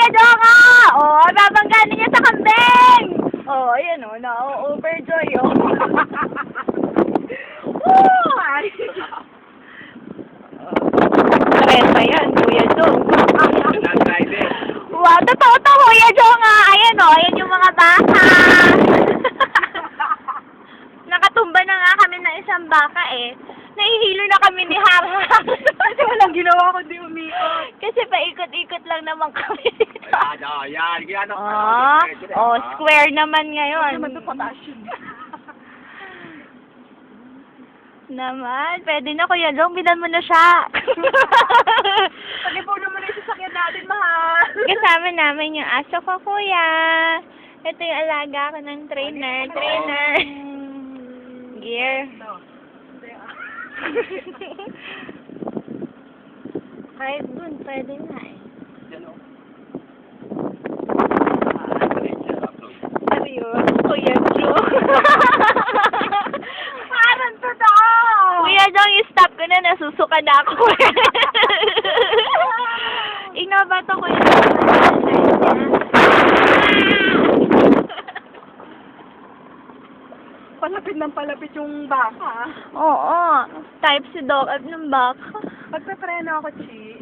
Kuya Jonga! Oh, babangganin niya sa kambing! Oh, ayan oh, na-overjoy oh. Woo! Ay! Kaya pa yan, Kuya Jong. Wow, totoo to, Kuya Jonga. Ayan oh, ayan yung mga baka. Nakatumba na nga kami ng isang baka eh. Nahihilo na kami ni Harang. Kasi walang ginawa ko, di umiikot. Kasi paikot-ikot lang naman kami. Yan. Square naman ngayon. Naman ito potassium. Naman, pwede na Kuya Jong, bilan mo na siya. Pag-ipo naman yung sasakyan natin, mahal. Kasama namin yung aso ko, Kuya. Ito yung alaga ko ng trainer. Gear. Kahit dun, pwede nga eh. Seryoso, Kuya Jong. Parang totoo. Kuya Jong, i-stop ko na, nasusuka na ako. Inova to, Kuya Jong. Palapit ng palapit yung baka. Oo, type si Dog Up ng baka. Pagpapreno ako, Chi,